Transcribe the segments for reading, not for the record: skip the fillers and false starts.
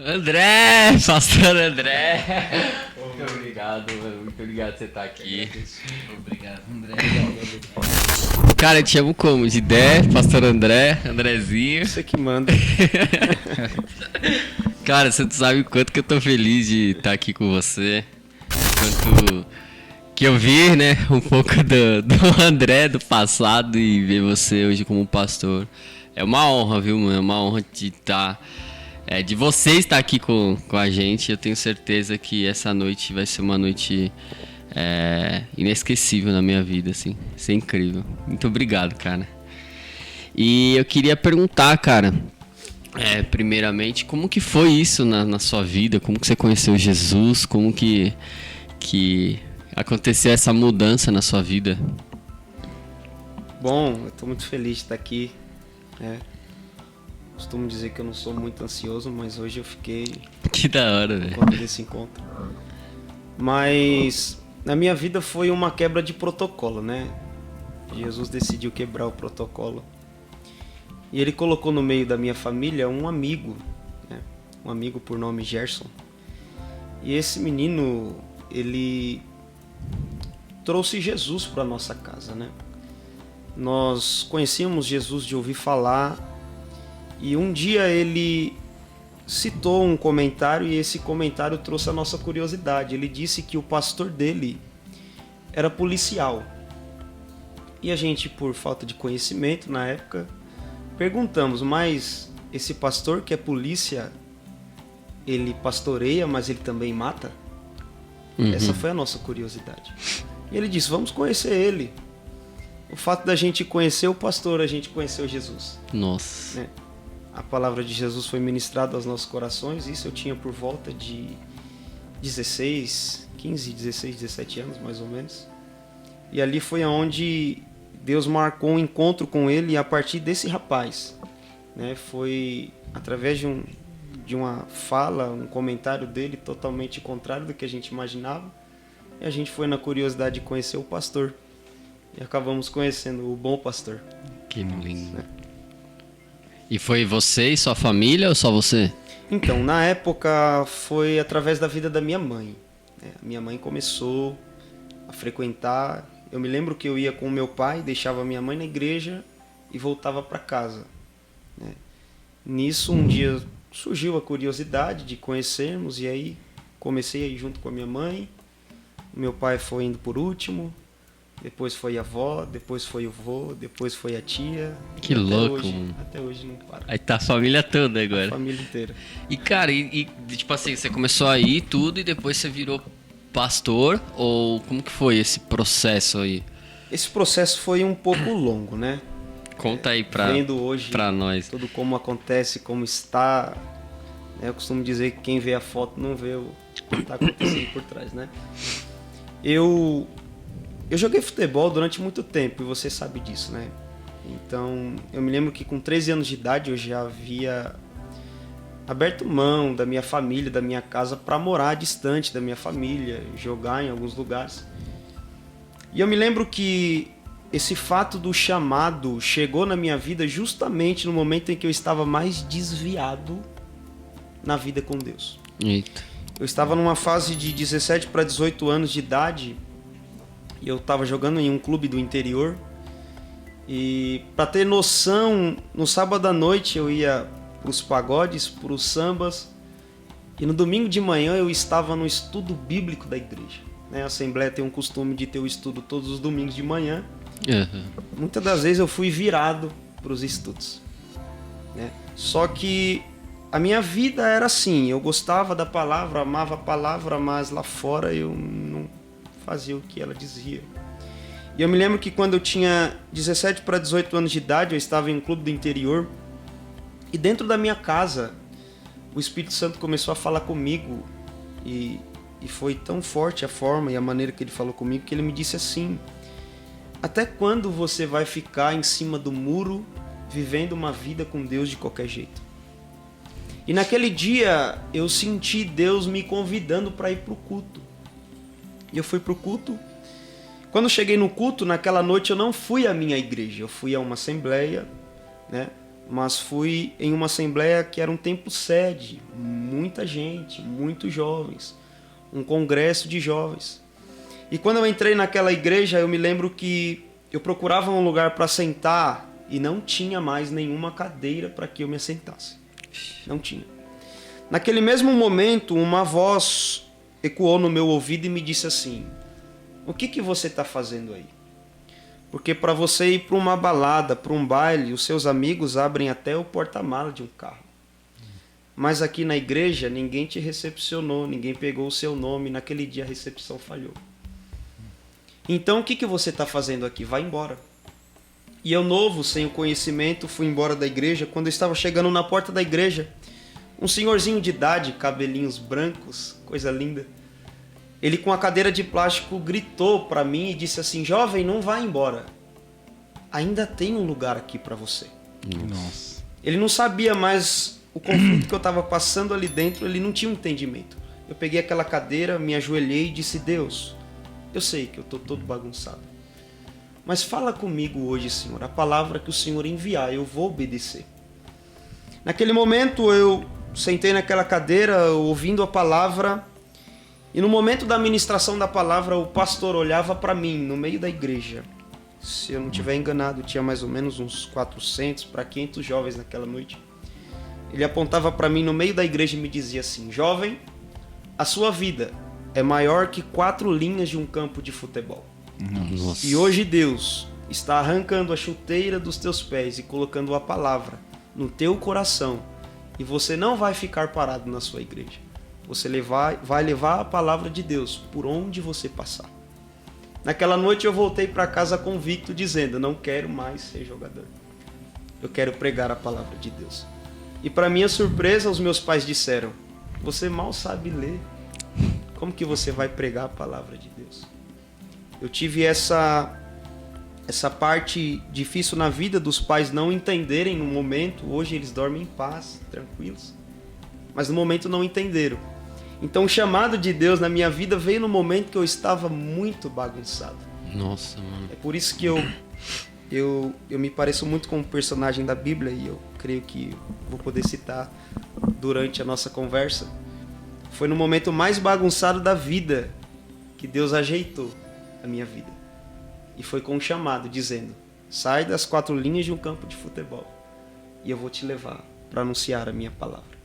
André, pastor André. Muito obrigado, mano. Muito obrigado por você estar aqui. Obrigado, André. Cara, eu te chamo como? De Dé, pastor André, Andrezinho. Você que manda. Cara, você sabe o quanto que eu tô feliz de estar aqui com você. Quanto que eu vi, né, um pouco do André do passado e ver você hoje como pastor. É uma honra, viu, mano? É uma honra de estar... de você estar aqui com a gente. Eu tenho certeza que essa noite vai ser uma noite inesquecível na minha vida, assim. Isso é incrível. Muito obrigado, cara. E eu queria perguntar, cara, primeiramente, como que foi isso na sua vida? Como que você conheceu Jesus? Como que aconteceu essa mudança na sua vida? Bom, eu tô muito feliz de estar aqui. Costumo dizer que eu não sou muito ansioso, mas hoje eu fiquei Que da hora, por velho. conta desse encontro. Mas na minha vida foi uma quebra de protocolo, né? Jesus decidiu quebrar o protocolo. E ele colocou no meio da minha família um amigo, né? Um amigo por nome Gerson. E esse menino, ele trouxe Jesus para nossa casa, né? Nós conhecíamos Jesus de ouvir falar, e um dia ele citou um comentário e esse comentário trouxe a nossa curiosidade. Ele disse que o pastor dele era policial. E a gente, por falta de conhecimento na época, perguntamos, mas esse pastor que é polícia, ele pastoreia, mas ele também mata? Essa foi a nossa curiosidade. E ele disse, vamos conhecer ele. O fato da gente conhecer o pastor, a gente conheceu Jesus. Nossa. Né? A palavra de Jesus foi ministrada aos nossos corações. Isso eu tinha por volta de 15, 16, 17 anos, mais ou menos. E ali foi onde Deus marcou um encontro com ele, e a partir desse rapaz, né, foi através de uma fala, um comentário dele totalmente contrário do que a gente imaginava, e a gente foi na curiosidade de conhecer o pastor. E acabamos conhecendo o bom pastor. Que lindo. Né? E foi você e sua família ou só você? Então, na época foi através da vida da minha mãe. Né? A minha mãe começou a frequentar. Eu me lembro que eu ia com o meu pai, deixava a minha mãe na igreja e voltava para casa. Né? Nisso, um dia surgiu a curiosidade de conhecermos, e aí comecei a ir junto com a minha mãe. Meu pai foi indo por último, depois foi a avó, depois foi o vô, depois foi a tia. Que louco, mano. Até hoje não para. Aí tá a família toda agora. A família inteira. E cara, tipo assim, você começou a ir tudo e depois você virou pastor? Ou como que foi esse processo aí? Esse processo foi um pouco longo, né? Conta aí vendo hoje pra nós. Tudo como acontece, como está. Eu costumo dizer que quem vê a foto não vê o que está acontecendo por trás, né? Eu joguei futebol durante muito tempo, e você sabe disso, né? Então, eu me lembro que com 13 anos de idade eu já havia aberto mão da minha família, da minha casa, para morar distante da minha família, jogar em alguns lugares. E eu me lembro que esse fato do chamado chegou na minha vida justamente no momento em que eu estava mais desviado na vida com Deus. Eita. Eu estava numa fase de 17 para 18 anos de idade, e eu estava jogando em um clube do interior. E para ter noção, no sábado à noite eu ia para os pagodes, para os sambas, e no domingo de manhã eu estava no estudo bíblico da igreja. A Assembleia tem um costume de ter o estudo todos os domingos de manhã. Uhum. Muitas das vezes eu fui virado para os estudos. Só que a minha vida era assim, eu gostava da palavra, amava a palavra, mas lá fora eu não fazia o que ela dizia. E eu me lembro que quando eu tinha 17 para 18 anos de idade, eu estava em um clube do interior, e dentro da minha casa o Espírito Santo começou a falar comigo, e foi tão forte a forma e a maneira que ele falou comigo, que ele me disse assim: até quando você vai ficar em cima do muro vivendo uma vida com Deus de qualquer jeito? E naquele dia eu senti Deus me convidando para ir para o culto. E eu fui para o culto. Quando eu cheguei no culto, naquela noite eu não fui à minha igreja, eu fui a uma assembleia, né? Mas fui em uma assembleia que era um templo sede, muita gente, muitos jovens, um congresso de jovens. E quando eu entrei naquela igreja, eu me lembro que eu procurava um lugar para sentar e não tinha mais nenhuma cadeira para que eu me assentasse. Não tinha. Naquele mesmo momento, uma voz ecoou no meu ouvido e me disse assim: o que você está fazendo aí? Porque para você ir para uma balada, para um baile, os seus amigos abrem até o porta-mala de um carro. Mas aqui na igreja, ninguém te recepcionou, ninguém pegou o seu nome, naquele dia a recepção falhou. Então o que você está fazendo aqui? Vai embora. E eu, novo, sem o conhecimento, fui embora da igreja. Quando eu estava chegando na porta da igreja, um senhorzinho de idade, cabelinhos brancos, coisa linda, ele com a cadeira de plástico gritou para mim e disse assim: jovem, não vá embora. Ainda tem um lugar aqui para você. Nossa. Ele não sabia mais o conflito que eu estava passando ali dentro, ele não tinha um entendimento. Eu peguei aquela cadeira, me ajoelhei e disse: Deus, eu sei que eu estou todo bagunçado, mas fala comigo hoje, Senhor, a palavra que o Senhor enviar, eu vou obedecer. Naquele momento eu sentei naquela cadeira, ouvindo a palavra, e no momento da ministração da palavra, o pastor olhava para mim, no meio da igreja. Se eu não estiver enganado, tinha mais ou menos uns 400 para 500 jovens naquela noite. Ele apontava para mim no meio da igreja e me dizia assim: jovem, a sua vida é maior que 4 linhas de um campo de futebol. Nossa. E hoje Deus está arrancando a chuteira dos teus pés e colocando a palavra no teu coração. E você não vai ficar parado na sua igreja. Você vai levar a palavra de Deus por onde você passar. Naquela noite eu voltei para casa convicto, dizendo: não quero mais ser jogador. Eu quero pregar a palavra de Deus. E para minha surpresa, os meus pais disseram: você mal sabe ler. Como que você vai pregar a palavra de Deus? Eu tive essa parte difícil na vida dos pais não entenderem no momento. Hoje eles dormem em paz, tranquilos. Mas no momento não entenderam. Então o chamado de Deus na minha vida veio no momento que eu estava muito bagunçado. Nossa, mano. É por isso que eu me pareço muito com um personagem da Bíblia, e eu creio que vou poder citar durante a nossa conversa. Foi no momento mais bagunçado da vida que Deus ajeitou a minha vida. E foi com um chamado dizendo: sai das 4 linhas de um campo de futebol e eu vou te levar para anunciar a minha palavra.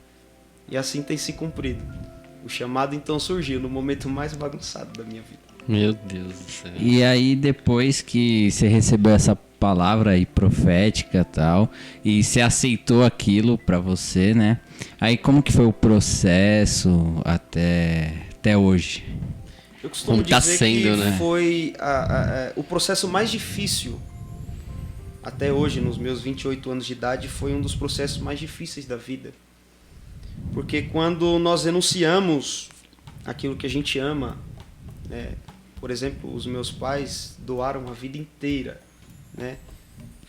E assim tem se cumprido. O chamado então surgiu no momento mais bagunçado da minha vida. Meu Deus do céu. E aí, depois que você recebeu essa palavra aí profética e tal, e você aceitou aquilo pra você, né? Aí como que foi o processo até hoje? Eu costumo Como tá dizer sendo, que né? foi o processo mais difícil até hoje, nos meus 28 anos de idade, foi um dos processos mais difíceis da vida. Porque quando nós renunciamos aquilo que a gente ama, né? Por exemplo, os meus pais doaram a vida inteira, né?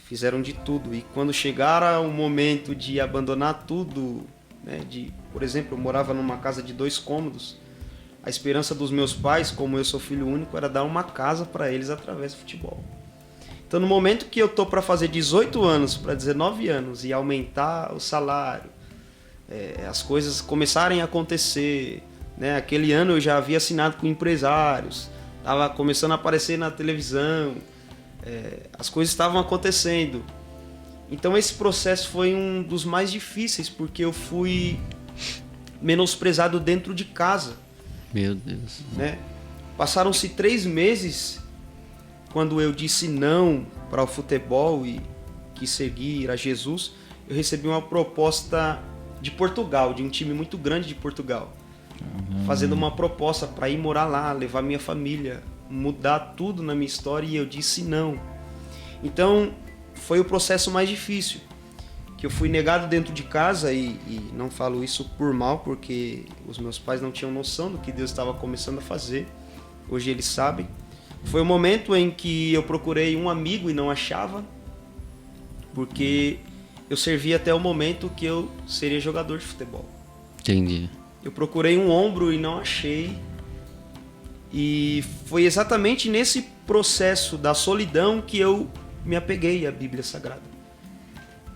Fizeram de tudo. E quando chegaram o momento de abandonar tudo, né? Por exemplo, eu morava numa casa de 2 cômodos. A esperança dos meus pais, como eu sou filho único, era dar uma casa para eles através do futebol. Então, no momento que eu tô para fazer 18 anos, para 19 anos, e aumentar o salário, as coisas começarem a acontecer, né? Aquele ano eu já havia assinado com empresários, estava começando a aparecer na televisão, as coisas estavam acontecendo. Então esse processo foi um dos mais difíceis, porque eu fui menosprezado dentro de casa. Meu Deus. Né? Passaram-se 3 meses quando eu disse não para o futebol e quis seguir a Jesus. Eu recebi uma proposta de Portugal, de um time muito grande de Portugal, fazendo uma proposta para ir morar lá, levar minha família, mudar tudo na minha história, e eu disse não. Então foi o processo mais difícil, que eu fui negado dentro de casa, e não falo isso por mal, porque os meus pais não tinham noção do que Deus estava começando a fazer. Hoje eles sabem. Foi o momento em que eu procurei um amigo e não achava, porque eu servi até o momento que eu seria jogador de futebol. Entendi. Eu procurei um ombro e não achei. E foi exatamente nesse processo da solidão que eu me apeguei à Bíblia Sagrada.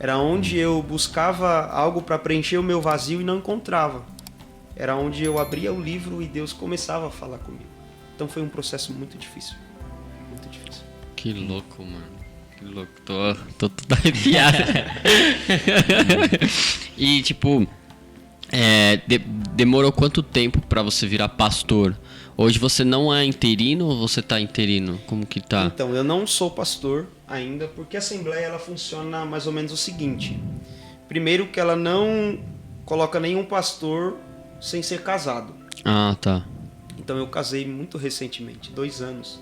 Era onde eu buscava algo para preencher o meu vazio e não encontrava. era onde eu abria o livro e Deus começava a falar comigo. Então foi um processo muito difícil. Muito difícil. Que louco, mano. Que louco. Tô tudo arrepiado. E, tipo, demorou quanto tempo pra você virar pastor? Hoje você não é interino ou você tá interino? Como que tá? Então, eu não sou pastor ainda, porque a Assembleia ela funciona mais ou menos o seguinte. Primeiro que ela não coloca nenhum pastor sem ser casado. Ah, tá. Então eu casei muito recentemente, 2 anos,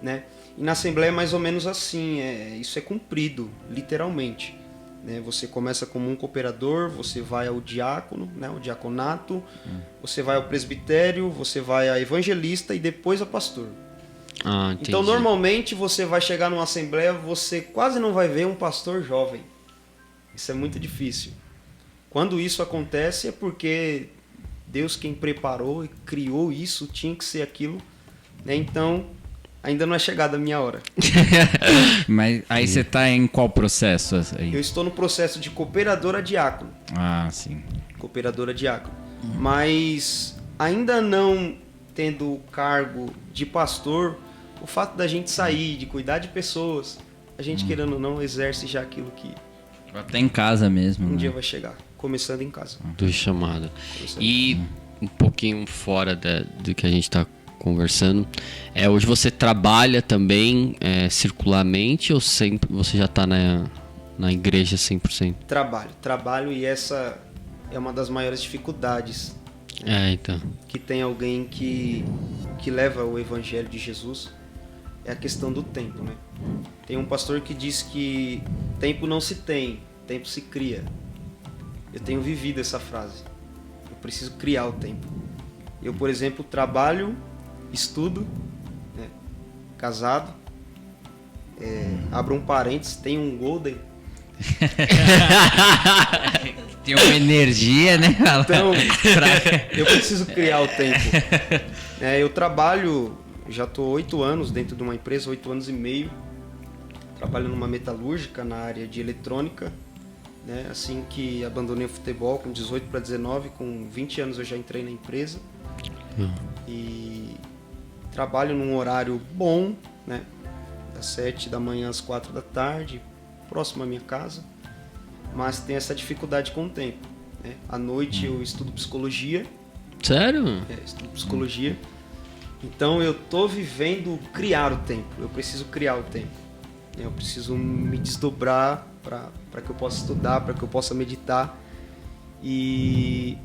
né? E na Assembleia é mais ou menos assim, isso é cumprido, literalmente. Né? Você começa como um cooperador, você vai ao diácono, né? O diaconato, você vai ao presbitério, você vai a evangelista e depois a pastor. Ah, entendi. Então normalmente você vai chegar numa Assembleia, você quase não vai ver um pastor jovem. Isso é muito difícil. Quando isso acontece é porque Deus quem preparou e criou isso, tinha que ser aquilo, né? Então, ainda não é chegada a minha hora. Mas aí você tá em qual processo aí? Eu estou no processo de cooperador a diácono. Ah, sim. Cooperador a diácono. Mas ainda não tendo o cargo de pastor, o fato da gente sair, de cuidar de pessoas, a gente querendo ou não exerce já aquilo que Até em casa mesmo. um né? dia vai chegar. Começando em casa. Do chamado. Começando. E um pouquinho fora do que a gente tá conversando, hoje você trabalha também circularmente ou sempre você já tá na igreja 100%? Trabalho e essa é uma das maiores dificuldades Então. que tem alguém que leva o evangelho de Jesus, é a questão do tempo, né? Tem um pastor que diz que tempo não se tem, tempo se cria. Eu tenho vivido essa frase. Eu preciso criar o tempo. Eu, por exemplo, trabalho, estudo, né? Casado, abro um parênteses, tenho um Golden. Tem uma energia, né? Então, eu preciso criar o tempo. Eu trabalho, já estou 8 anos dentro de uma empresa, 8 anos e meio. Trabalho numa metalúrgica na área de eletrônica. Né? Assim que abandonei o futebol, com 18 para 19, com 20 anos eu já entrei na empresa. E trabalho num horário bom, né? Das 7 da manhã às 4 da tarde, próximo à minha casa. Mas tem essa dificuldade com o tempo. Né? À noite eu estudo psicologia. Sério? Estudo psicologia. Então eu tô vivendo criar o tempo. Eu preciso criar o tempo. Eu preciso me desdobrar para que eu possa estudar, para que eu possa meditar. E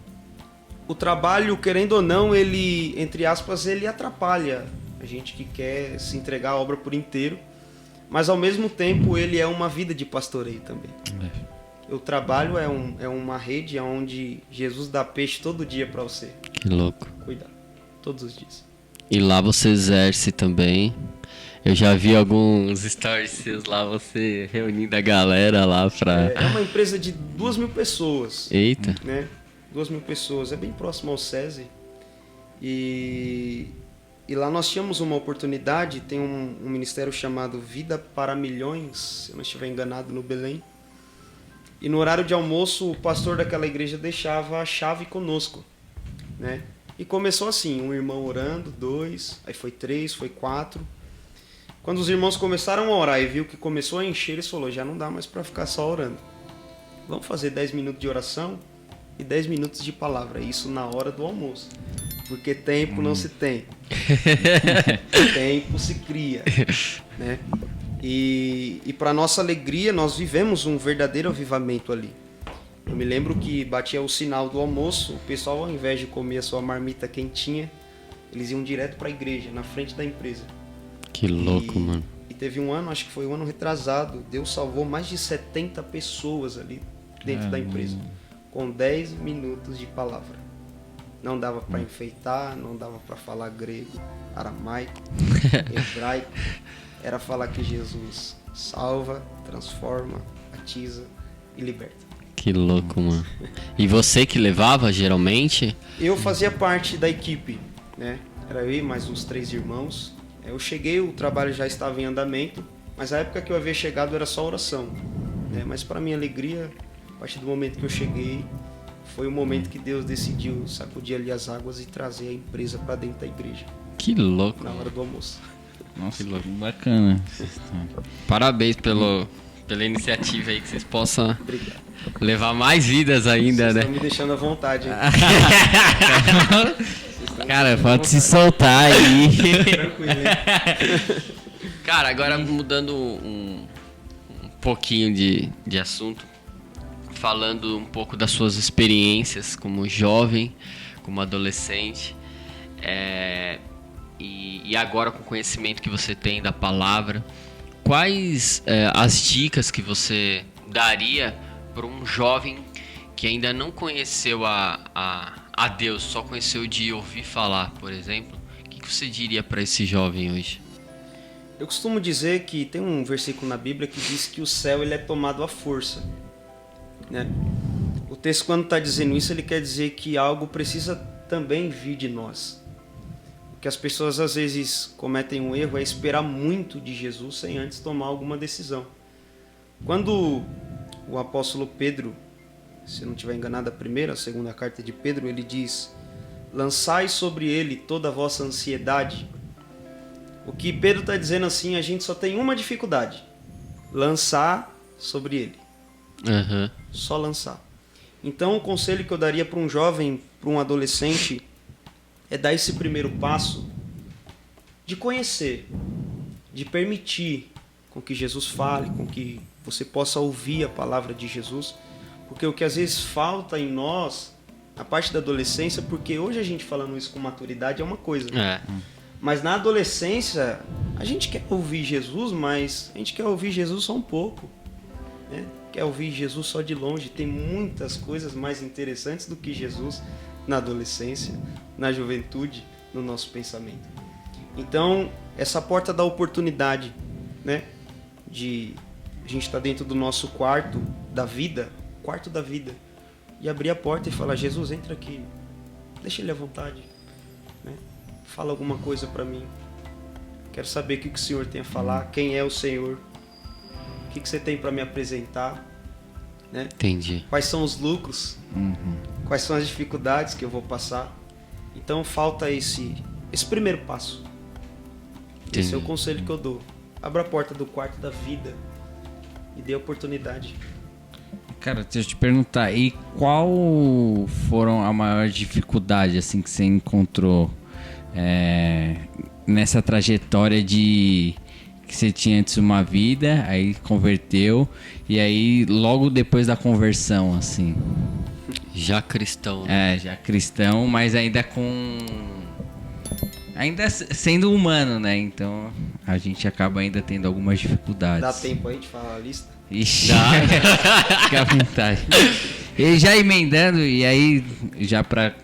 o trabalho, querendo ou não, ele, entre aspas, ele atrapalha a gente que quer se entregar à obra por inteiro. Mas ao mesmo tempo ele é uma vida de pastoreio também. O trabalho é uma rede onde Jesus dá peixe todo dia para você. Que louco. Cuidar, todos os dias. E lá você exerce também. Eu já vi alguns stories seus lá, você reunindo a galera lá pra... É uma empresa de 2.000 pessoas. Eita. Né? 2.000 pessoas. É bem próximo ao SESI. E lá nós tínhamos uma oportunidade, tem um ministério chamado Vida para Milhões, se eu não estiver enganado, no Belém. E no horário de almoço, o pastor daquela igreja deixava a chave conosco. Né? E começou assim, um irmão orando, 2, aí foi 3, foi 4... Quando os irmãos começaram a orar e viu que começou a encher, eles falaram, já não dá mais para ficar só orando. Vamos fazer 10 minutos de oração e 10 minutos de palavra. Isso na hora do almoço. Porque tempo não se tem. Tempo se cria. Né? E para nossa alegria, nós vivemos um verdadeiro avivamento ali. Eu me lembro que batia o sinal do almoço, o pessoal, ao invés de comer a sua marmita quentinha, eles iam direto para a igreja, na frente da empresa. Que louco, mano. E teve um ano, acho que foi um ano retrasado, Deus salvou mais de 70 pessoas ali dentro da empresa, com 10 minutos de palavra. Não dava para enfeitar, não dava para falar grego, aramaico, hebraico. Era falar que Jesus salva, transforma, batiza e liberta. Que louco, mano. E você que levava, geralmente? Eu fazia parte da equipe, né? Era eu e mais uns 3 irmãos. Eu cheguei, o trabalho já estava em andamento, mas a época que eu havia chegado era só oração. Né? Mas para minha alegria, a partir do momento que eu cheguei, foi o momento que Deus decidiu sacudir ali as águas e trazer a empresa para dentro da igreja, Que louco. na hora do almoço. Nossa, que bacana. Parabéns pela iniciativa aí, que vocês possam Obrigado. levar mais vidas ainda, Vocês né? estão me deixando à vontade, hein? Cara, pode se soltar aí. Tranquilo, hein? Cara, agora mudando um pouquinho de assunto, falando um pouco das suas experiências como jovem, como adolescente, e agora com o conhecimento que você tem da palavra, quais as dicas que você daria para um jovem que ainda não conheceu a Deus, só conheceu de ouvir falar, por exemplo? O que você diria para esse jovem hoje? Eu costumo dizer que tem um versículo na Bíblia que diz que o céu ele é tomado à força, né? O texto, quando está dizendo isso, ele quer dizer que algo precisa também vir de nós. O que as pessoas às vezes cometem um erro é esperar muito de Jesus sem antes tomar alguma decisão. Quando o apóstolo Pedro, se eu não estiver enganado, a segunda carta de Pedro, ele diz: lançai sobre ele toda a vossa ansiedade. O que Pedro está dizendo assim, a gente só tem uma dificuldade: lançar sobre ele. Uhum. Só lançar. Então o conselho que eu daria para um jovem, para um adolescente, é dar esse primeiro passo de conhecer, de permitir com que Jesus fale, com que você possa ouvir a palavra de Jesus, porque o que às vezes falta em nós, a parte da adolescência, porque hoje a gente falando isso com maturidade é uma coisa, mas na adolescência a gente quer ouvir Jesus, mas a gente quer ouvir Jesus só um pouco, né? Quer ouvir Jesus só de longe. Tem muitas coisas mais interessantes do que Jesus na adolescência, na juventude, no nosso pensamento. Então, essa porta da oportunidade, né? De a gente estar dentro do nosso quarto da vida, e abrir a porta e falar: Jesus, entra aqui, deixa ele à vontade, né? Fala alguma coisa para mim. Quero saber o que o Senhor tem a falar, quem é o Senhor, o que você tem para me apresentar, né? Entendi. Quais são os lucros, quais são as dificuldades que eu vou passar. Então falta esse primeiro passo. Entendi. Esse é o conselho que eu dou. Abra a porta do quarto da vida e dê a oportunidade. Cara, deixa eu te perguntar, e qual foram a maior dificuldade assim que você encontrou nessa trajetória de que você tinha antes uma vida, aí converteu, e aí logo depois da conversão, assim? Já cristão, né? Já cristão, mas ainda ainda sendo humano, né? Então a gente acaba ainda tendo algumas dificuldades. Dá tempo aí de falar a lista? Ixi, fica à vontade. E já emendando, e aí, já pra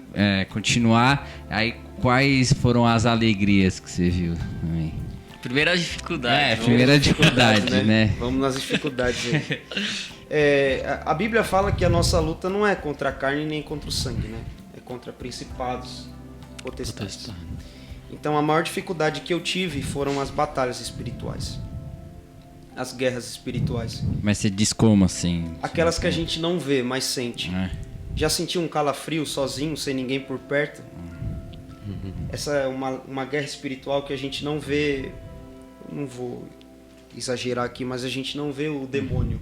continuar, aí quais foram as alegrias que você viu também? Primeira dificuldade. Primeira dificuldade, né? Vamos nas dificuldades aí. A Bíblia fala que a nossa luta não é contra a carne nem contra o sangue, né? É contra principados, potestades. Então a maior dificuldade que eu tive foram as batalhas espirituais. As guerras espirituais. Mas você diz como assim? Aquelas que a gente não vê, mas sente. Já sentiu um calafrio sozinho, sem ninguém por perto? Essa é uma guerra espiritual que a gente não vê. Não vou exagerar aqui, mas a gente não vê o demônio.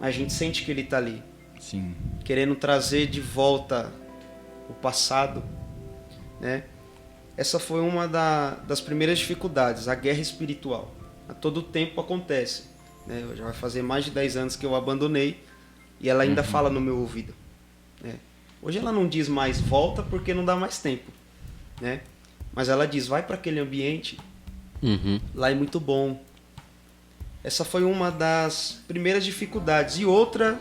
Mas a gente sente que ele está ali. Sim. Querendo trazer de volta o passado, né? Essa foi uma das primeiras dificuldades, a guerra espiritual. A todo tempo acontece, né? Já vai fazer mais de 10 anos que eu abandonei e ela ainda fala no meu ouvido, né? Hoje ela não diz mais volta porque não dá mais tempo, né? Mas ela diz: vai para aquele ambiente, lá é muito bom. Essa foi uma das primeiras dificuldades. E outra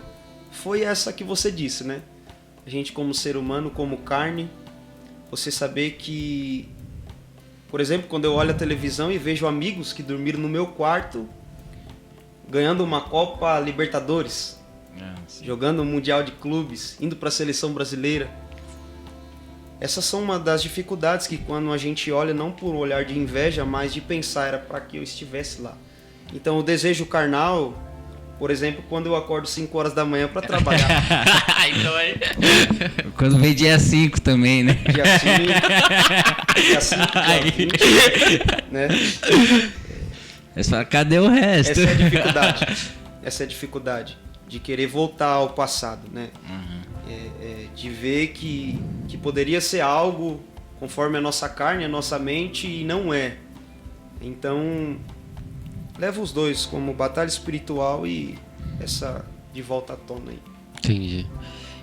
foi essa que você disse, né? A gente como ser humano, como carne, você saber que, por exemplo, quando eu olho a televisão e vejo amigos que dormiram no meu quarto ganhando uma Copa Libertadores, jogando o Mundial de Clubes, indo para a seleção brasileira. Essas são uma das dificuldades que quando a gente olha, não por um olhar de inveja, mas de pensar, era para que eu estivesse lá. Então o desejo carnal, Por exemplo, quando eu acordo 5 horas da manhã para trabalhar. Então aí. Quando vem dia 5 também, né? Dia 5, dia 20, né? Aí você fala, cadê o resto? Essa é a dificuldade. Essa é a dificuldade de querer voltar ao passado, né? De ver que poderia ser algo conforme a nossa carne, a nossa mente, e não é. Então, leva os dois como batalha espiritual e essa de volta à tona aí. Entendi.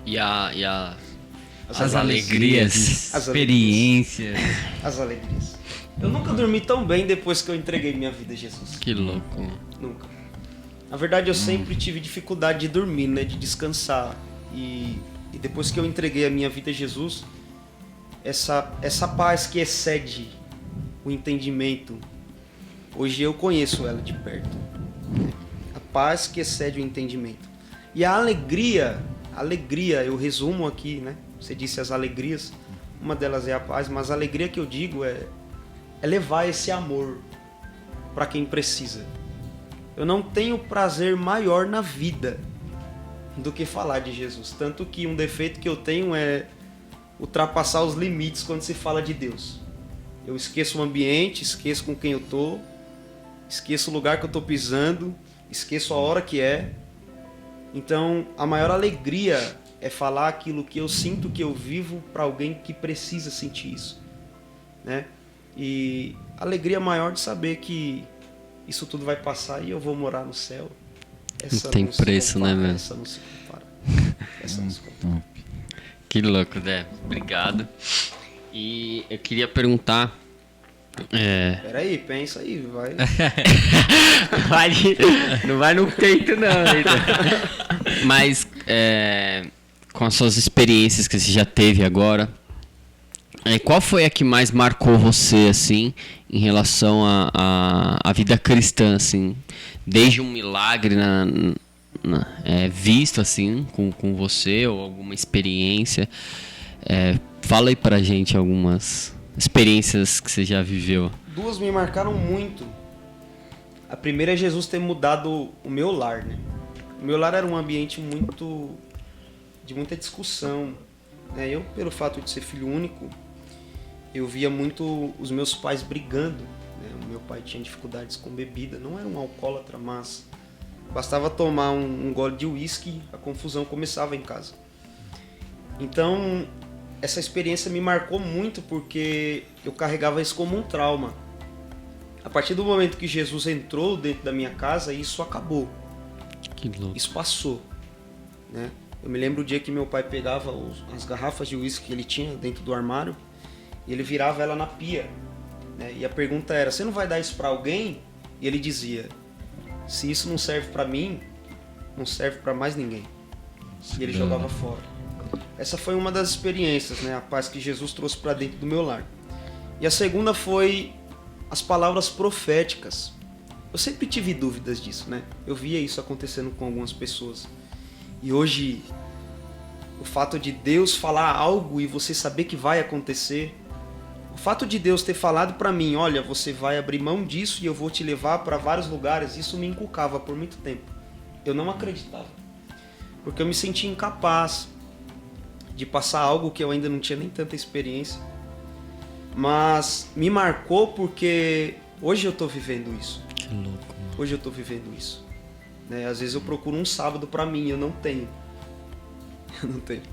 E As alegrias, As experiências. As alegrias. Eu nunca dormi tão bem depois que eu entreguei minha vida a Jesus. Que louco. Nunca. Na verdade, eu sempre tive dificuldade de dormir, né? De descansar. E depois que eu entreguei a minha vida a Jesus, essa paz que excede o entendimento, hoje eu conheço ela de perto. A paz que excede o entendimento. E a alegria, eu resumo aqui, né? Você disse as alegrias, uma delas é a paz, mas a alegria que eu digo é levar esse amor para quem precisa. Eu não tenho prazer maior na vida do que falar de Jesus. Tanto que um defeito que eu tenho é ultrapassar os limites quando se fala de Deus. Eu esqueço o ambiente, esqueço com quem eu tô, esqueço o lugar que eu tô pisando, esqueço a hora que é. Então, a maior alegria é falar aquilo que eu sinto, que eu vivo, para alguém que precisa sentir isso, né? E a alegria maior de saber que isso tudo vai passar e eu vou morar no céu. Essa não tem preço, compara, né, velho? Essa não se compara. Essa não se compara. Que louco, Dé. Obrigado. E eu queria perguntar... Peraí, pensa aí, vai. Não vai no peito, não. Mas, com as suas experiências que você já teve agora, qual foi a que mais marcou você, assim, em relação à vida cristã, assim? Desde um milagre visto, assim, com você, ou alguma experiência. Fala aí pra gente algumas experiências que você já viveu. Duas me marcaram muito. A primeira é Jesus ter mudado o meu lar, né? O meu lar era um ambiente de muita discussão, né? Eu, pelo fato de ser filho único, eu via muito os meus pais brigando, né? O meu pai tinha dificuldades com bebida, não era um alcoólatra, mas bastava tomar um gole de uísque, a confusão começava em casa. Então, essa experiência me marcou muito porque eu carregava isso como um trauma. A partir do momento que Jesus entrou dentro da minha casa, isso acabou. Que louco. Isso passou, né? Eu me lembro o dia que meu pai pegava as garrafas de uísque que ele tinha dentro do armário e ele virava ela na pia, né? E a pergunta era, você não vai dar isso para alguém? E ele dizia, se isso não serve para mim, não serve para mais ninguém. E ele jogava fora. Essa foi uma das experiências, né? A paz que Jesus trouxe para dentro do meu lar. E a segunda foi as palavras proféticas. Eu sempre tive dúvidas disso, né? Eu via isso acontecendo com algumas pessoas. E hoje, o fato de Deus falar algo e você saber que vai acontecer, o fato de Deus ter falado para mim, olha, você vai abrir mão disso e eu vou te levar para vários lugares, isso me inculcava por muito tempo. Eu não acreditava, porque eu me sentia incapaz de passar algo que eu ainda não tinha nem tanta experiência. Mas me marcou porque hoje eu estou vivendo isso. Que louco, mano. Hoje eu estou vivendo isso, né? Às vezes eu procuro um sábado para mim, eu não tenho. Eu não tenho.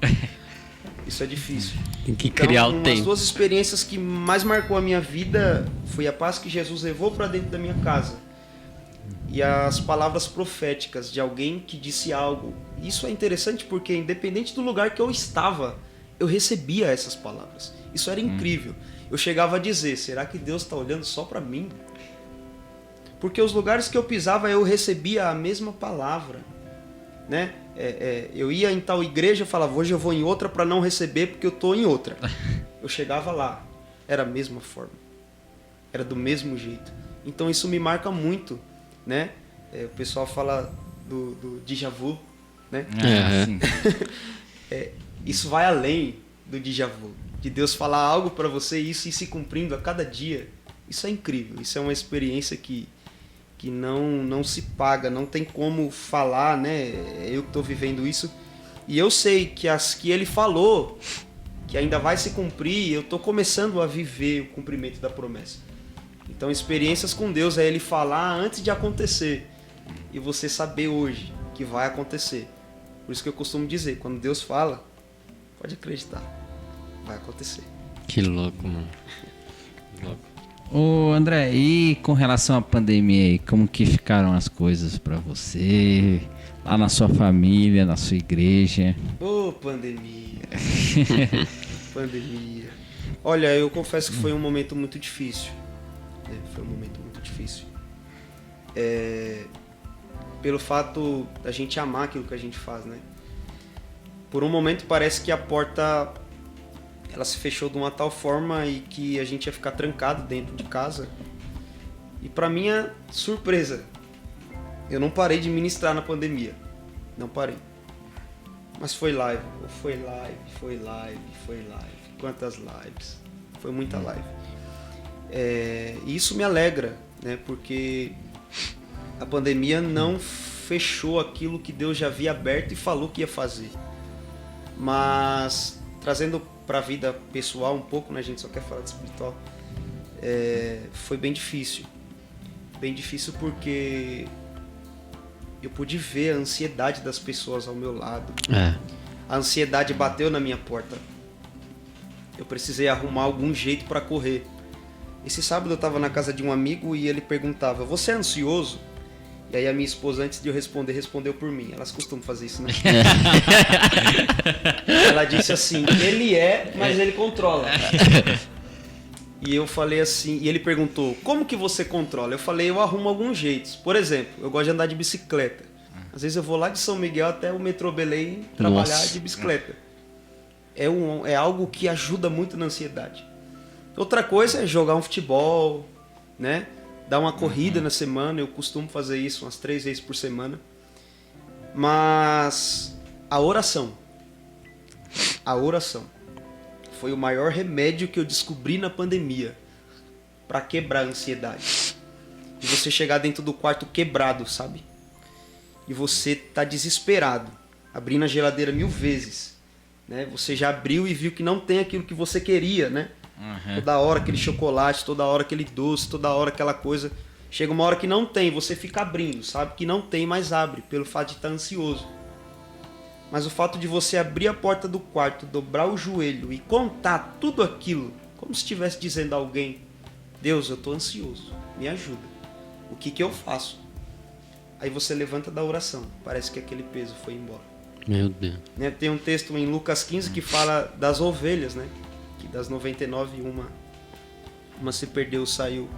Isso é difícil. Tem que criar o tempo. As duas experiências que mais marcou a minha vida foi a paz que Jesus levou para dentro da minha casa e as palavras proféticas de alguém que disse algo. Isso é interessante porque independente do lugar que eu estava, eu recebia essas palavras. Isso era incrível. Eu chegava a dizer, será que Deus está olhando só para mim? Porque os lugares que eu pisava eu recebia a mesma palavra, né? Eu ia em tal igreja, eu falava, hoje eu vou em outra para não receber porque eu estou em outra. Eu chegava lá, era a mesma forma, era do mesmo jeito. Então isso me marca muito, né? O pessoal fala do déjà vu, né? Sim. Isso vai além do déjà vu, de Deus falar algo para você e isso ir se cumprindo a cada dia. Isso é incrível, isso é uma experiência que que não se paga, não tem como falar, né? Eu que estou vivendo isso. E eu sei que as que ele falou, que ainda vai se cumprir, eu estou começando a viver o cumprimento da promessa. Então, experiências com Deus é ele falar antes de acontecer. E você saber hoje que vai acontecer. Por isso que eu costumo dizer, quando Deus fala, pode acreditar, vai acontecer. Que louco, mano. Louco. Ô André, e com relação à pandemia aí, como que ficaram as coisas pra você, lá na sua família, na sua igreja? Ô, pandemia. Pandemia. Olha, eu confesso que foi um momento muito difícil. Né? Foi um momento muito difícil. Pelo fato da gente amar aquilo que a gente faz, né? Por um momento parece que a porta ela se fechou de uma tal forma e que a gente ia ficar trancado dentro de casa. E para minha surpresa, eu não parei de ministrar na pandemia. Não parei. Mas foi live. Foi live. Quantas lives? Foi muita live. E isso me alegra, né? Porque a pandemia não fechou aquilo que Deus já havia aberto e falou que ia fazer. Mas, trazendo para a vida pessoal um pouco, né? A gente só quer falar de espiritual. Foi bem difícil. Bem difícil porque eu pude ver a ansiedade das pessoas ao meu lado. A ansiedade bateu na minha porta. Eu precisei arrumar algum jeito para correr. Esse sábado eu estava na casa de um amigo e ele perguntava: você é ansioso? E aí a minha esposa, antes de eu responder, respondeu por mim. Elas costumam fazer isso, né? Ela disse assim: ele é, mas ele controla. E eu falei assim, e ele perguntou: como que você controla? Eu falei: eu arrumo alguns jeitos. Por exemplo, eu gosto de andar de bicicleta. Às vezes eu vou lá de São Miguel até o metrô Belém trabalhar de bicicleta. É algo que ajuda muito na ansiedade. Outra coisa é jogar um futebol, né? Dar uma corrida na semana. Eu costumo fazer isso umas 3 vezes por semana. Mas a oração foi o maior remédio que eu descobri na pandemia para quebrar a ansiedade. E você chegar dentro do quarto quebrado, sabe? E você tá desesperado, abrindo a geladeira 1000 vezes, né? Você já abriu e viu que não tem aquilo que você queria, né? Toda hora aquele chocolate, toda hora aquele doce, toda hora aquela coisa. Chega uma hora que não tem, você fica abrindo, sabe que não tem, mas abre, pelo fato de estar ansioso. Mas o fato de você abrir a porta do quarto, dobrar o joelho e contar tudo aquilo, como se estivesse dizendo a alguém: Deus, eu estou ansioso, me ajuda. O que eu faço? Aí você levanta da oração, parece que aquele peso foi embora. Meu Deus. Né? Tem um texto em Lucas 15 que fala das ovelhas, né? Que das 99, uma se perdeu, saiu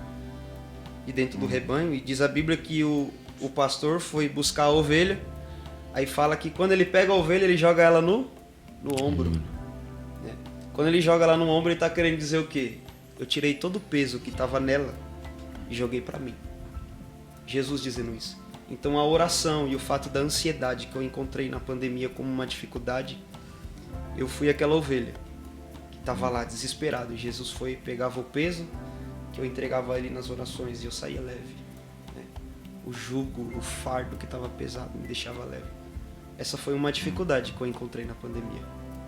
de dentro do rebanho. E diz a Bíblia que o pastor foi buscar a ovelha. Aí fala que quando ele pega a ovelha, ele joga ela no ombro. Né? Quando ele joga ela no ombro, ele está querendo dizer o quê? Eu tirei todo o peso que estava nela e joguei para mim. Jesus dizendo isso. Então a oração e o fato da ansiedade que eu encontrei na pandemia como uma dificuldade, eu fui aquela ovelha que estava lá desesperado. E Jesus foi, pegava o peso que eu entregava a ele nas orações e eu saía leve. Né? O jugo, o fardo que estava pesado me deixava leve. Essa foi uma dificuldade que eu encontrei na pandemia.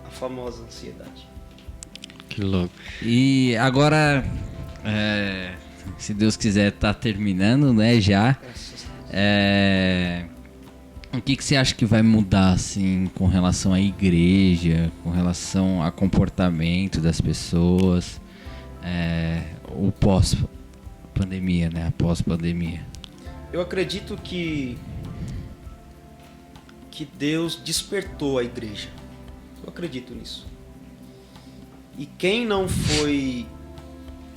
A famosa ansiedade. Que louco. E agora, se Deus quiser, tá terminando, né, já. O que você acha que vai mudar, assim, com relação à igreja, com relação a comportamento das pessoas, o pós-pandemia, né, a pós-pandemia? Eu acredito que Deus despertou a igreja. Eu acredito nisso. E quem não foi,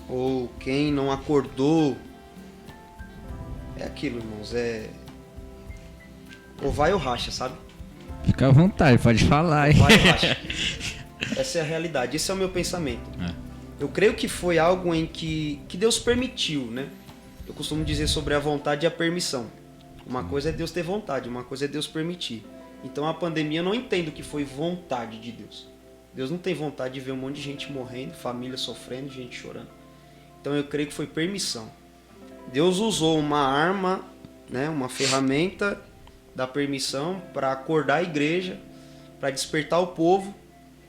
ou quem não acordou, é aquilo, irmãos, ou vai ou racha, sabe? Fica à vontade, pode falar. Ou vai ou racha. Essa é a realidade, esse é o meu pensamento. Eu creio que foi algo em que Deus permitiu, né? Eu costumo dizer sobre a vontade e a permissão. Uma coisa é Deus ter vontade, uma coisa é Deus permitir. Então a pandemia eu não entendo que foi vontade de Deus. Deus não tem vontade de ver um monte de gente morrendo, família sofrendo, gente chorando. Então eu creio que foi permissão. Deus usou uma arma, né, uma ferramenta da permissão para acordar a igreja, para despertar o povo,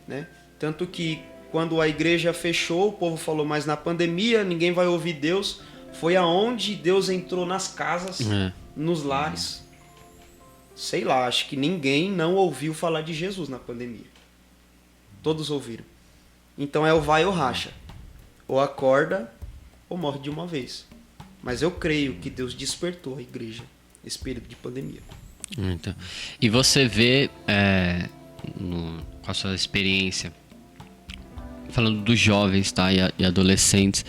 né? Tanto que quando a igreja fechou, o povo falou, mas na pandemia ninguém vai ouvir Deus. Foi aonde Deus entrou nas casas, nos lares. Sei lá, acho que ninguém não ouviu falar de Jesus na pandemia. Todos ouviram. Então é o vai ou racha. Ou acorda ou morre de uma vez. Mas eu creio que Deus despertou a igreja nesse período de pandemia. Então, e você vê, com a sua experiência, falando dos jovens, tá, e adolescentes,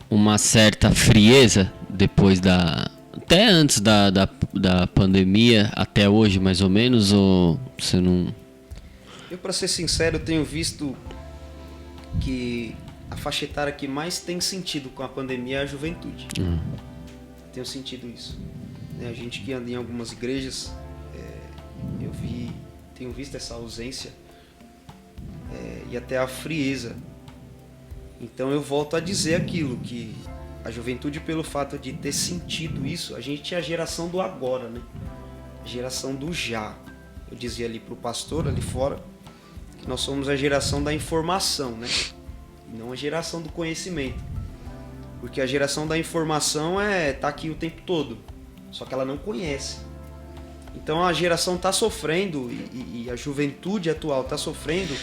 uma certa frieza depois até antes da pandemia, até hoje mais ou menos, ou você não... Eu, para ser sincero, tenho visto que a faixa etária que mais tem sentido com a pandemia é a juventude. Tenho sentido isso. A gente que anda em algumas igrejas, tenho visto essa ausência e até a frieza. Então eu volto a dizer aquilo, que a juventude, pelo fato de ter sentido isso, a gente é a geração do agora, né? A geração do já. Eu dizia ali pro pastor, ali fora, que nós somos a geração da informação, né? E não a geração do conhecimento. Porque a geração da informação tá aqui o tempo todo, só que ela não conhece. Então a geração está sofrendo, e a juventude atual está sofrendo,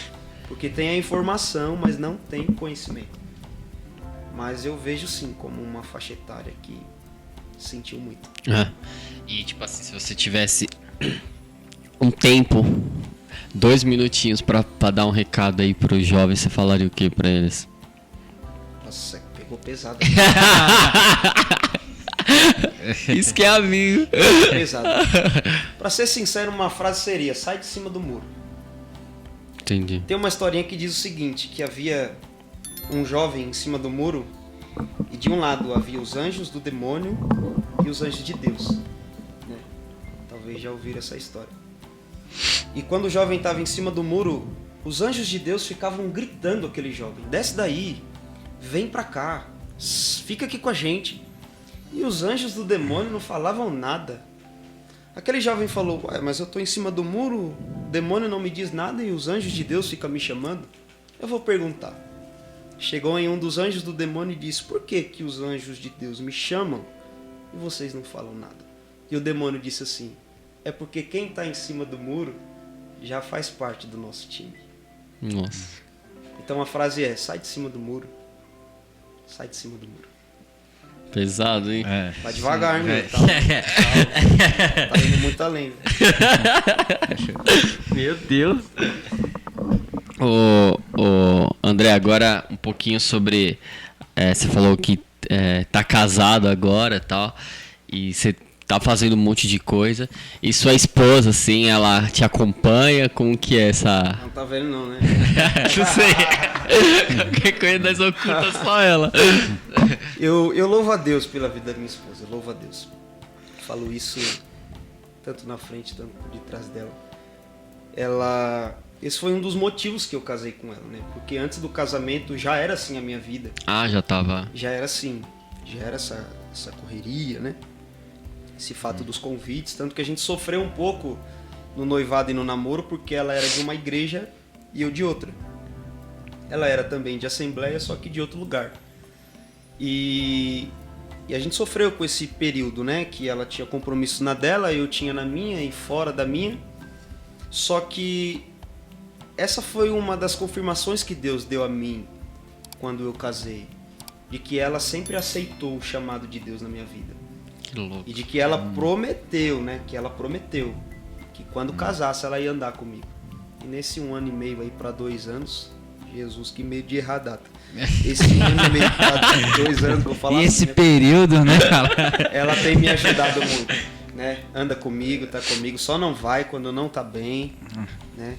porque tem a informação, mas não tem conhecimento. Mas eu vejo sim como uma faixa etária que sentiu muito. E tipo assim, se você tivesse um tempo, 2 minutinhos pra dar um recado aí pros jovens, você falaria o que pra eles? Nossa, pegou pesado. Isso que é amigo. Pesado. Pra ser sincero, uma frase seria: sai de cima do muro. Entendi. Tem uma historinha que diz o seguinte, que havia um jovem em cima do muro, e de um lado havia os anjos do demônio e os anjos de Deus, né? Talvez já ouviram essa história. E quando o jovem estava em cima do muro, os anjos de Deus ficavam gritando aquele jovem: desce daí, vem pra cá, fica aqui com a gente. E os anjos do demônio não falavam nada. Aquele jovem falou: ué, mas eu tô em cima do muro, o demônio não me diz nada e os anjos de Deus ficam me chamando. Eu vou perguntar. Chegou em um dos anjos do demônio e disse: por que que os anjos de Deus me chamam e vocês não falam nada? E o demônio disse assim: é porque quem está em cima do muro já faz parte do nosso time. Nossa. Então a frase é: sai de cima do muro. Sai de cima do muro. Pesado, hein? Vai devagar, meu. Tá indo muito além. Meu Deus. Ô, André, agora um pouquinho sobre... você falou que tá casado agora e tal, e você tá fazendo um monte de coisa. E sua esposa, assim, ela te acompanha? Como que é essa... Não tá vendo não, né? Não sei. Qualquer coisa das ocultas, só ela. Eu louvo a Deus pela vida da minha esposa. Eu louvo a Deus. Falo isso tanto na frente, tanto por detrás dela. Esse foi um dos motivos que eu casei com ela, né? Porque antes do casamento já era assim a minha vida. Ah, já tava... Já era assim. Já era essa correria, né? Esse fato dos convites. Tanto que a gente sofreu um pouco no noivado e no namoro, porque ela era de uma igreja e eu de outra. Ela era também de assembleia, só que de outro lugar. E a gente sofreu com esse período, né? Que ela tinha compromisso na dela, eu tinha na minha e fora da minha. Só que essa foi uma das confirmações que Deus deu a mim quando eu casei. De que ela sempre aceitou o chamado de Deus na minha vida. Que louco. E de que ela prometeu, né? Que ela prometeu que quando casasse ela ia andar comigo. E nesse 1 ano e meio aí para 2 anos, Jesus, que meio de errar a data. Esse 1 ano e meio para 2 anos, vou falar. E esse assim, né? período, né, cara? Ela tem me ajudado muito, né? Anda comigo, tá comigo, só não vai quando não tá bem, né?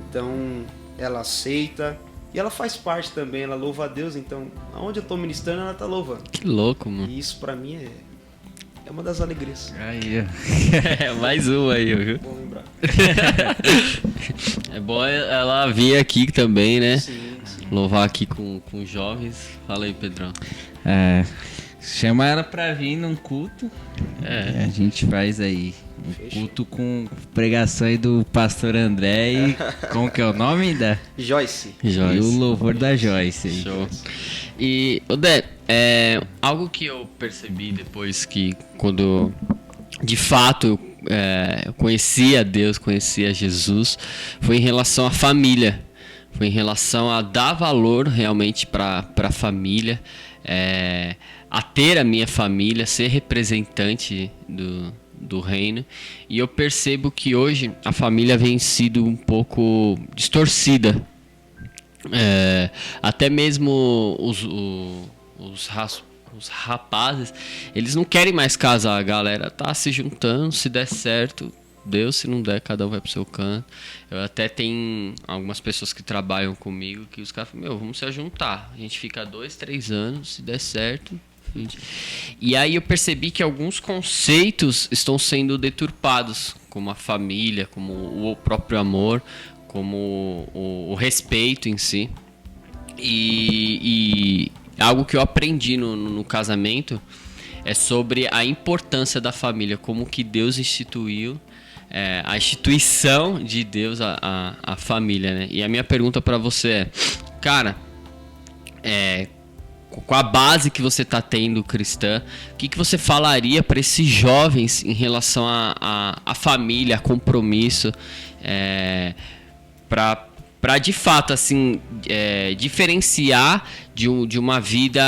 Então, ela aceita e ela faz parte também, ela louva a Deus, então, aonde eu tô ministrando, ela tá louvando. Que louco, mano. E isso pra mim é uma das alegrias. Aí, Mais uma aí, viu? Bom lembrar. É bom ela vir aqui também, né? Sim, sim. Louvar aqui com jovens. Fala aí, Pedrão. Chama ela pra vir num culto. É. A gente faz aí um culto com pregação aí do pastor André e como que é o nome da? Joyce. E o louvor da Joyce aí. Show. E, Odé, algo que eu percebi depois que, quando de fato eu conhecia Deus, conhecia Jesus, foi em relação à família. Foi em relação a dar valor realmente para a família, a ter a minha família, ser representante do reino. E eu percebo que hoje a família vem sido um pouco distorcida. Até mesmo os rapazes, eles não querem mais casar. A galera tá se juntando, se der certo, Deus, se não der, cada um vai pro seu canto. Eu até tenho algumas pessoas que trabalham comigo que os caras falam, vamos se juntar. A gente fica 2, 3 anos, se der certo. E aí eu percebi que alguns conceitos estão sendo deturpados, como a família, como o próprio amor, como o respeito em si. E algo que eu aprendi no casamento é sobre a importância da família, como que Deus instituiu, a instituição de Deus, a família, né? E a minha pergunta para você cara, com a base que você está tendo cristã, o que você falaria para esses jovens em relação à família, a compromisso, para de fato assim, diferenciar de uma vida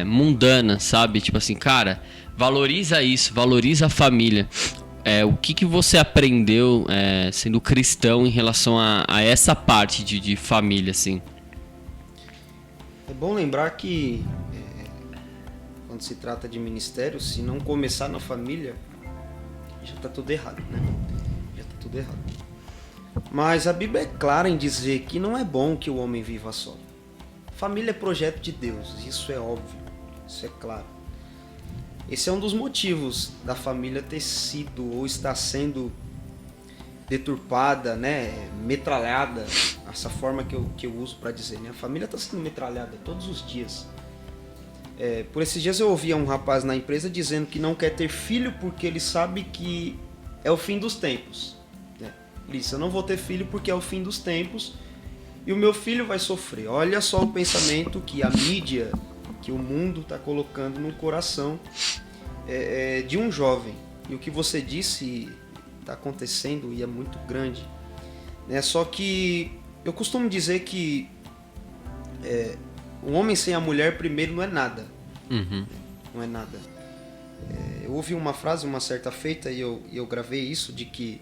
mundana, sabe? Tipo assim, cara, valoriza isso, valoriza a família. O que você aprendeu sendo cristão em relação a essa parte de família, assim? É bom lembrar que quando se trata de ministério, se não começar na família, já está tudo errado, né? Já está tudo errado. Mas a Bíblia é clara em dizer que não é bom que o homem viva só. Família é projeto de Deus, isso é óbvio, isso é claro. Esse é um dos motivos da família ter sido ou estar sendo deturpada, né, metralhada, essa forma que eu uso para dizer, né? A família está sendo metralhada todos os dias. Por esses dias eu ouvia um rapaz na empresa dizendo que não quer ter filho porque ele sabe que é o fim dos tempos. Ele disse, eu não vou ter filho porque é o fim dos tempos e o meu filho vai sofrer. Olha só o pensamento que a mídia, que o mundo está colocando no coração de um jovem. E o que você disse está acontecendo e é muito grande, né? Só que eu costumo dizer que um homem sem a mulher primeiro não é nada. Uhum. Não é nada. Eu ouvi uma frase uma certa feita e eu gravei isso, de que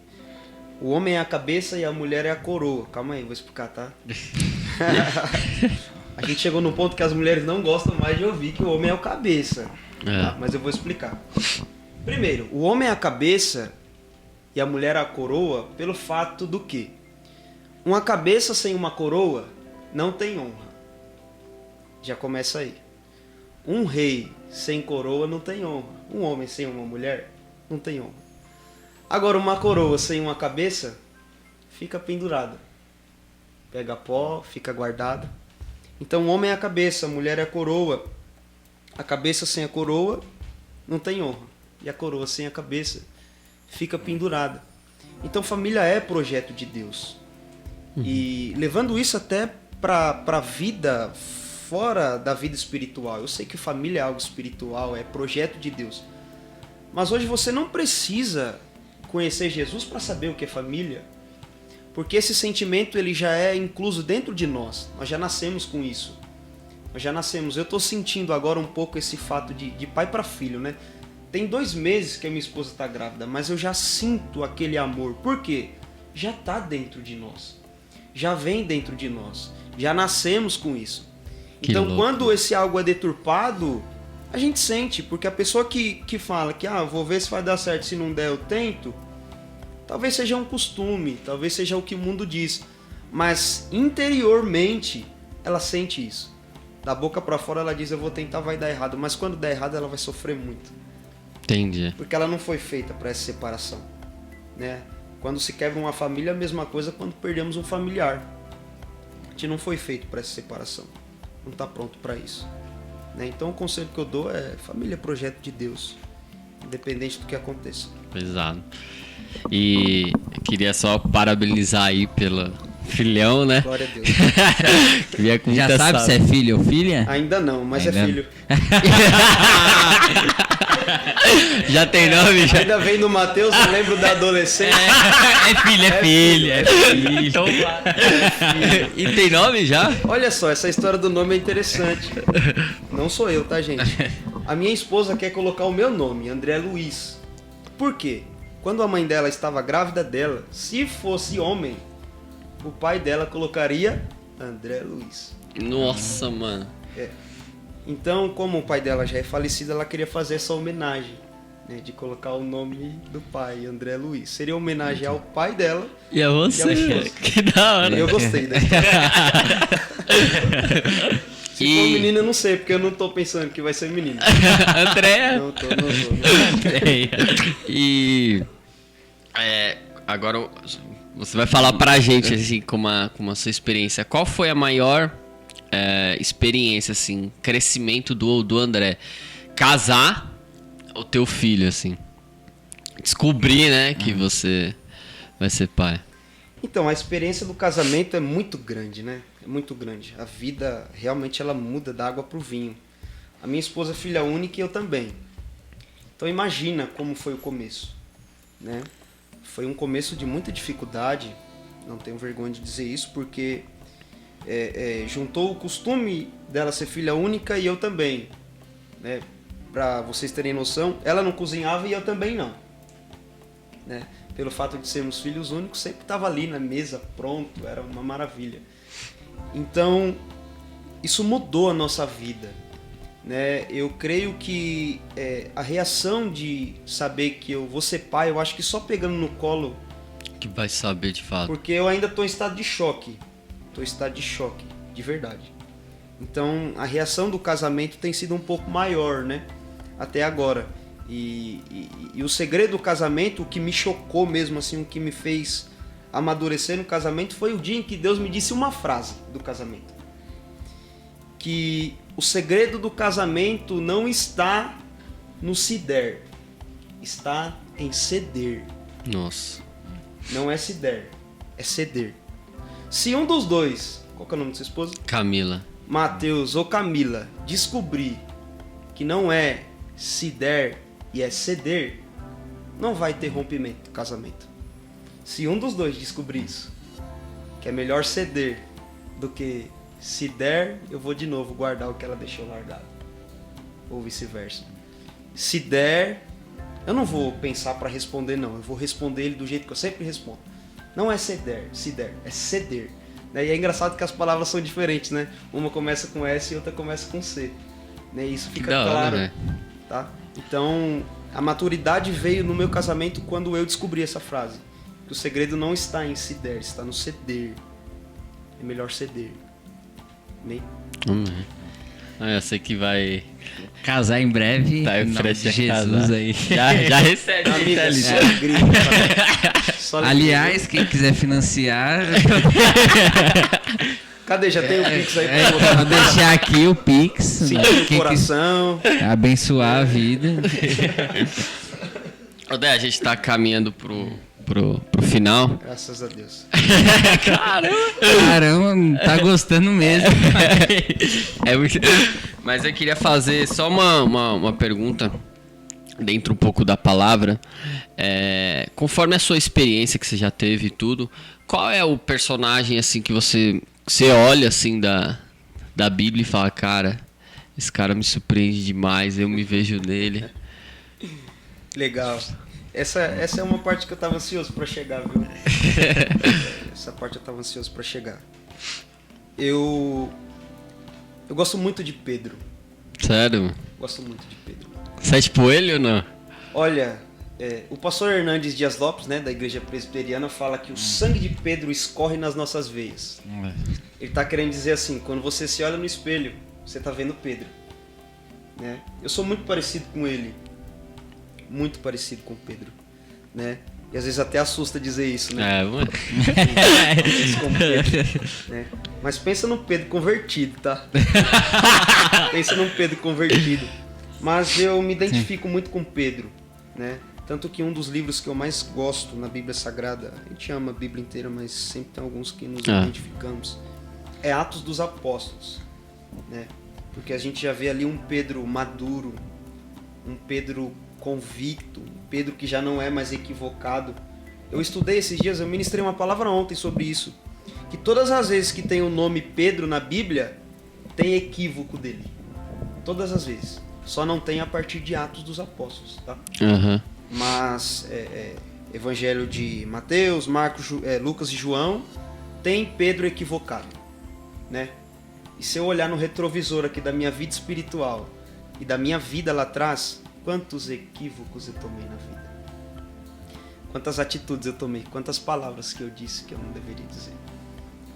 o homem é a cabeça e a mulher é a coroa. Calma aí, vou explicar, tá? A gente chegou no ponto que as mulheres não gostam mais de ouvir que o homem é o cabeça, tá? Mas eu vou explicar. Primeiro, o homem é a cabeça e a mulher a coroa pelo fato do que uma cabeça sem uma coroa não tem honra. Já começa aí. Um rei sem coroa não tem honra. Um homem sem uma mulher não tem honra. Agora, uma coroa sem uma cabeça fica pendurada. Pega pó, fica guardada. Então, o homem é a cabeça, a mulher é a coroa. A cabeça sem a coroa não tem honra. E a coroa sem a cabeça fica pendurada. Então, família é projeto de Deus. E levando isso até para a vida fora da vida espiritual. Eu sei que família é algo espiritual, é projeto de Deus. Mas hoje você não precisa conhecer Jesus para saber o que é família. Porque esse sentimento ele já é incluso dentro de nós. Nós já nascemos com isso. Nós já nascemos. Eu estou sentindo agora um pouco esse fato de pai para filho, né? Tem 2 meses que a minha esposa está grávida, mas eu já sinto aquele amor. Por quê? Já está dentro de nós. Já vem dentro de nós. Já nascemos com isso. Então, louco. Quando esse algo é deturpado, a gente sente. Porque a pessoa que fala que vou ver se vai dar certo, se não der eu tento, talvez seja um costume, talvez seja o que o mundo diz. Mas interiormente ela sente isso. Da boca para fora ela diz, eu vou tentar, vai dar errado. Mas quando der errado ela vai sofrer muito. Entendi. Porque ela não foi feita para essa separação, né? Quando se quebra uma família, a mesma coisa quando perdemos um familiar. A gente não foi feito para essa separação. Não está pronto para isso, né? Então o conselho que eu dou é: família é projeto de Deus, independente do que aconteça. Pesado. E eu queria só parabenizar aí pelo filhão, né? Glória a Deus. Queria com Já muita sabe se é filho ou filha? Ainda não, mas Ainda é não. filho. Já tem nome? Já? Ainda vem do Mateus, eu lembro da adolescente. É filho. Então, e tem nome já? Olha só, essa história do nome é interessante. Não sou eu, tá, gente? A minha esposa quer colocar o meu nome, André Luiz. Por quê? Quando a mãe dela estava grávida dela, se fosse homem, o pai dela colocaria André Luiz. Nossa, mano. Então, como o pai dela já é falecido, ela queria fazer essa homenagem, né, de colocar o nome do pai, André Luiz. Seria homenagem ao pai dela. E a você? E a minha esposa. Que da hora. Eu gostei da história. Se for menino, eu não sei, porque eu não tô pensando que vai ser menino. André. Não tô. E agora você vai falar pra gente, assim, com a sua experiência. Qual foi a maior experiência, assim, crescimento do André? Casar o teu filho, assim. Descobrir, né, que você vai ser pai. Então, a experiência do casamento é muito grande, né? É muito grande. A vida, realmente, ela muda da água pro vinho. A minha esposa é filha única e eu também. Então, imagina como foi o começo, né? Foi um começo de muita dificuldade, não tenho vergonha de dizer isso, porque juntou o costume dela ser filha única e eu também, né? Pra vocês terem noção, ela não cozinhava e eu também não, né? Pelo fato de sermos filhos únicos, sempre estava ali na mesa, pronto, era uma maravilha. Então, isso mudou a nossa vida, né? Eu creio que a reação de saber que eu vou ser pai, eu acho que só pegando no colo, Que vai saber de fato. porque eu ainda estou em estado de choque. Estou em estado de choque, de verdade. Então, a reação do casamento tem sido um pouco maior, né? Até agora. E o segredo do casamento, o que me chocou mesmo, assim, o que me fez amadurecer no casamento, foi o dia em que Deus me disse uma frase do casamento. Que o segredo do casamento não está no se der, está em ceder. Nossa. Não é se der, é ceder. Se um dos dois, qual que é o nome da sua esposa? Camila. Mateus ou Camila, descobrir que não é se der e é ceder, não vai ter rompimento do casamento. Se um dos dois descobrir isso, que é melhor ceder do que se der, eu vou de novo guardar o que ela deixou largado. Ou vice-versa. Se der, eu não vou pensar para responder não, eu vou responder ele do jeito que eu sempre respondo. Não é ceder, se der, é ceder. E é engraçado que as palavras são diferentes, né? Uma começa com S e outra começa com C. Né? Isso fica claro, né? tá? Então, a maturidade veio no meu casamento quando eu descobri essa frase. Que o segredo não está em se der, está no ceder. É melhor ceder. Amém? Eu sei que vai... Casar em breve. Tá, eu em nome ofereci de a Jesus casar. aí. Já recebe. Amiga, tá só ligado? alegria, só alegria. Aliás, quem quiser financiar, Cadê? Já tem o Pix aí pra botar vou deixar aqui o Pix. Sentir o Quem coração. quiser abençoar a vida. Odé, a gente tá caminhando pro final. Graças a Deus. Caramba, tá gostando mesmo. É muito... Mas eu queria fazer só uma pergunta dentro um pouco da palavra. Conforme a sua experiência que você já teve e tudo, qual é o personagem assim que você olha assim da Bíblia e fala, cara, esse cara me surpreende demais, eu me vejo nele. Legal. Essa é uma parte que eu tava ansioso pra chegar, viu? Essa parte eu tava ansioso pra chegar. Eu gosto muito de Pedro. Sério? Gosto muito de Pedro. Você é tipo ele ou não? Olha, o pastor Hernandes Dias Lopes, né, da Igreja Presbiteriana, fala que o sangue de Pedro escorre nas nossas veias. Ele tá querendo dizer assim, quando você se olha no espelho, você tá vendo Pedro. Né? Eu sou muito parecido com ele. Muito parecido com Pedro. Né? E às vezes até assusta dizer isso, né? Mano. Parecido com Pedro, né? Mas pensa no Pedro convertido, tá? Pensa num Pedro convertido. Mas eu me identifico muito com Pedro, né? Tanto que um dos livros que eu mais gosto na Bíblia Sagrada, a gente ama a Bíblia inteira, mas sempre tem alguns que nos identificamos, é Atos dos Apóstolos, né? Porque a gente já vê ali um Pedro maduro, um Pedro convicto, um Pedro que já não é mais equivocado. Eu estudei esses dias, eu ministrei uma palavra ontem sobre isso, que todas as vezes que tem o nome Pedro na Bíblia, tem equívoco dele. Todas as vezes. Só não tem a partir de Atos dos Apóstolos, tá? Aham. Mas Evangelho de Mateus, Marcos, Lucas e João, tem Pedro equivocado, né? E se eu olhar no retrovisor aqui da minha vida espiritual e da minha vida lá atrás, quantos equívocos eu tomei na vida? Quantas atitudes eu tomei? Quantas palavras que eu disse que eu não deveria dizer?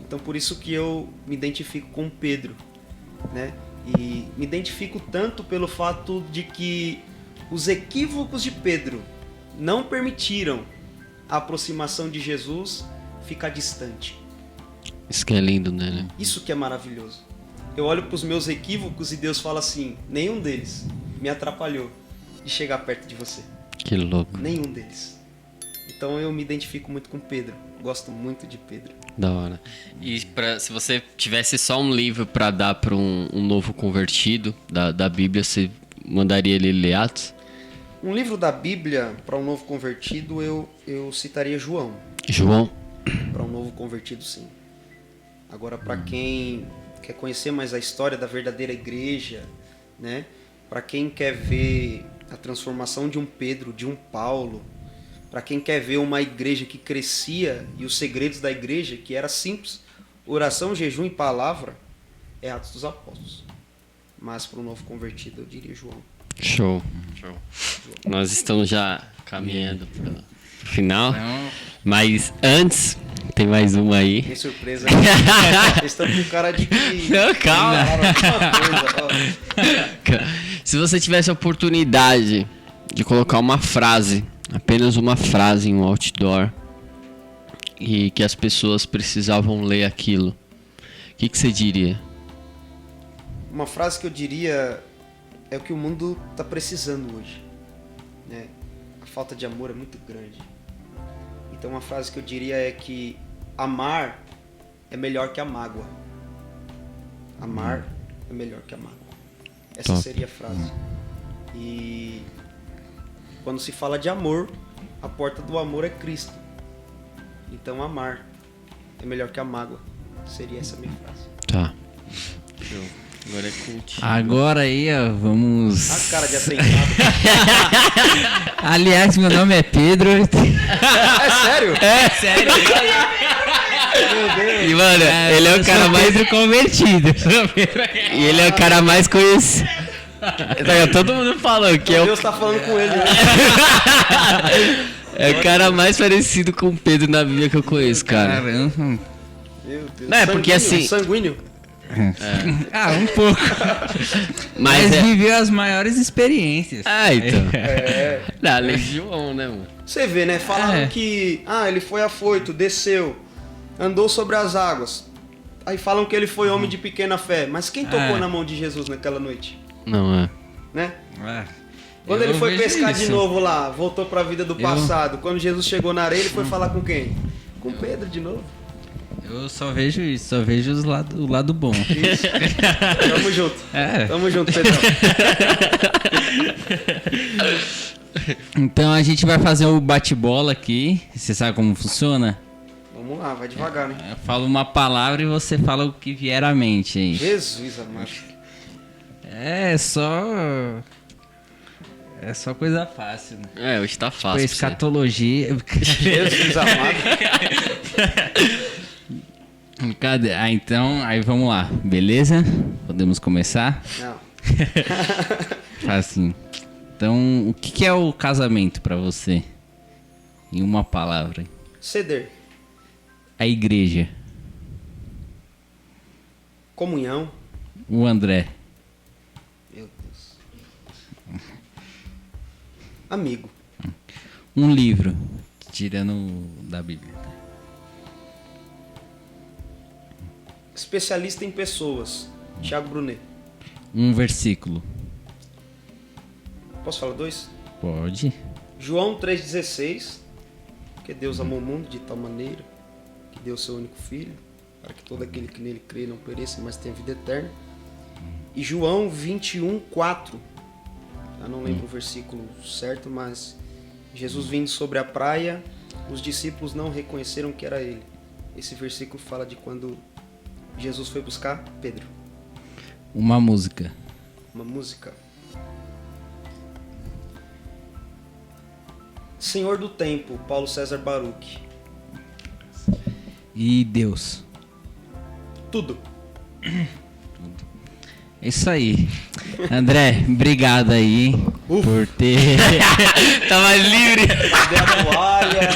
Então por isso que eu me identifico com Pedro, né? E me identifico tanto pelo fato de que os equívocos de Pedro não permitiram a aproximação de Jesus ficar distante. Isso que é lindo, né? Isso que é maravilhoso. Eu olho para os meus equívocos e Deus fala assim, nenhum deles me atrapalhou de chegar perto de você. Que louco. Nenhum deles. Então eu me identifico muito com Pedro. Gosto muito de Pedro. Da hora. E se você tivesse só um livro pra dar pra um novo convertido da Bíblia, você mandaria ele ler Atos? Um livro da Bíblia para um novo convertido, eu citaria João. João? Para um novo convertido, sim. Agora, para quem quer conhecer mais a história da verdadeira igreja, né? Para quem quer ver a transformação de um Pedro, de um Paulo, para quem quer ver uma igreja que crescia e os segredos da igreja, que era simples, oração, jejum e palavra, é Atos dos Apóstolos. Mas para um novo convertido, eu diria João. Show. Nós estamos já caminhando pro final, mas antes, tem mais uma aí. Tem surpresa. Vocês estão com cara de que... Não, calma. Coisa, Se você tivesse a oportunidade de colocar uma frase, apenas uma frase em um outdoor, e que as pessoas precisavam ler aquilo, o que você diria? Uma frase que eu diria é o que o mundo está precisando hoje, né? A falta de amor é muito grande. Então uma frase que eu diria é que amar é melhor que a mágoa. Amar é melhor que a mágoa. Essa Top. seria a frase. E quando se fala de amor, a porta do amor é Cristo. Então amar é melhor que a mágoa. Seria essa a minha frase. Tá. Show. Agora é cult. Agora aí, ó, vamos... A cara de atentado. Aliás, meu nome é Pedro. É sério? É sério. Meu Deus. E, mano, ele é o cara mais... Pedro convertido. E ele é o cara mais conhecido. Todo mundo falou que é o... Deus tá falando com ele. Né? É o cara mais parecido com o Pedro na Bíblia que eu conheço, cara. Caramba. Meu Deus. Não, é porque assim- Sanguíneo. Ah, um pouco. Mas Mas é... viveu as maiores experiências. Ah, então. É. Da Legião, né, mano? Você vê, né? Falaram que ele foi afoito, desceu, andou sobre as águas. Aí falam que ele foi homem de pequena fé. Mas quem tocou na mão de Jesus naquela noite? Não é. Né? Ah, Quando eu ele foi vejo pescar isso. de novo lá, voltou pra vida do passado. Quando Jesus chegou na areia, ele foi falar com quem? Com Pedro de novo. Eu só vejo isso, só vejo o lado bom. Isso. Tamo junto. É. Tamo junto, Pedrão. Então a gente vai fazer o bate-bola aqui. Você sabe como funciona? Vamos lá, vai devagar, né? Eu falo uma palavra e você fala o que vier à mente aí. Jesus amado. É só coisa fácil, né? É, hoje tá Foi fácil. pra você. escatologia. Jesus amado. Cadê? Ah, então, aí vamos lá, beleza? Podemos começar? Não. Assim. Então, o que é o casamento pra você? Em uma palavra. Ceder. A igreja. Comunhão. O André. Meu Deus. Amigo. Um livro. Tirando da Bíblia. Especialista em pessoas, Thiago Brunet. Um versículo. Posso falar 2? Pode. João 3,16. Porque Deus amou o mundo de tal maneira que deu seu único filho, para que todo aquele que nele crê não pereça, mas tenha vida eterna. E João 21,4. Eu não lembro o versículo certo, mas Jesus vindo sobre a praia, os discípulos não reconheceram que era ele. Esse versículo fala de quando Jesus foi buscar Pedro. Uma música. Uma música. Senhor do Tempo, Paulo César Baruch. E Deus. Tudo. É isso aí. André, obrigado aí por ter... Tava livre. Cadê a toalha?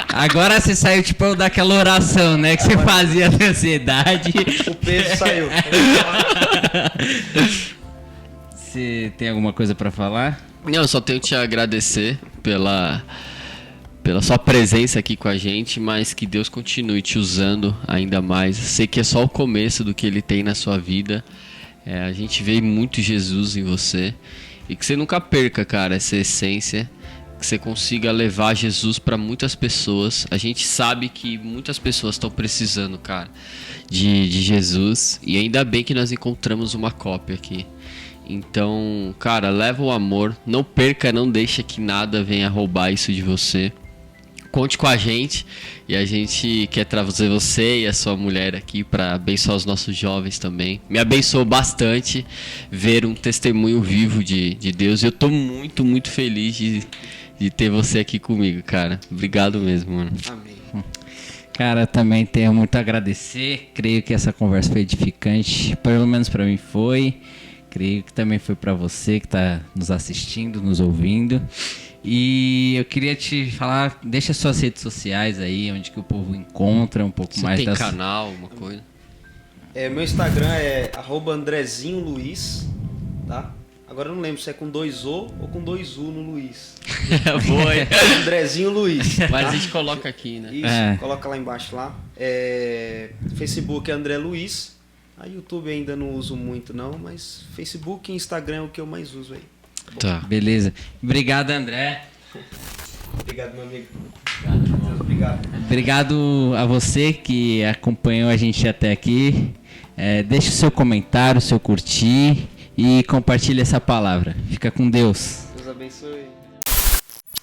Agora você saiu tipo daquela oração, né? Que você fazia na ansiedade. O peso saiu. Você tem alguma coisa pra falar? Não, eu só tenho que te agradecer pela sua presença aqui com a gente, mas que Deus continue te usando ainda mais. Sei que é só o começo do que Ele tem na sua vida. A gente vê muito Jesus em você. E que você nunca perca, cara, essa essência. Que você consiga levar Jesus para muitas pessoas. A gente sabe que muitas pessoas estão precisando, cara, de Jesus. E ainda bem que nós encontramos uma cópia aqui. Então, cara, leva o amor. Não perca, não deixa que nada venha roubar isso de você. Conte com a gente. E a gente quer trazer você e a sua mulher aqui para abençoar os nossos jovens também. Me abençoou bastante ver um testemunho vivo de Deus. Eu tô muito, muito feliz de ter você aqui comigo, cara. Obrigado mesmo, mano. Amém. Cara, também tenho muito a agradecer. Creio que essa conversa foi edificante. Pelo menos pra mim foi. Creio que também foi pra você que tá nos assistindo, nos ouvindo. E eu queria te falar, deixa suas redes sociais aí, onde que o povo encontra um pouco Você mais tem das... canal, uma coisa? Meu Instagram é @AndrezinhoLuiz, tá? Agora eu não lembro se é com 2 O ou com 2 U no Luiz. Boa, hein? Andrezinho Luiz. Mas tá? a gente coloca aqui, né? Isso, É. coloca lá embaixo lá. Facebook é André Luiz. A YouTube ainda não uso muito não, mas Facebook e Instagram é o que eu mais uso aí. Tá. Beleza. Obrigado, André. Obrigado, meu amigo. Obrigado. Obrigado a você que acompanhou a gente até aqui. Deixe o seu comentário, o seu curtir e compartilhe essa palavra. Fica com Deus. Deus abençoe.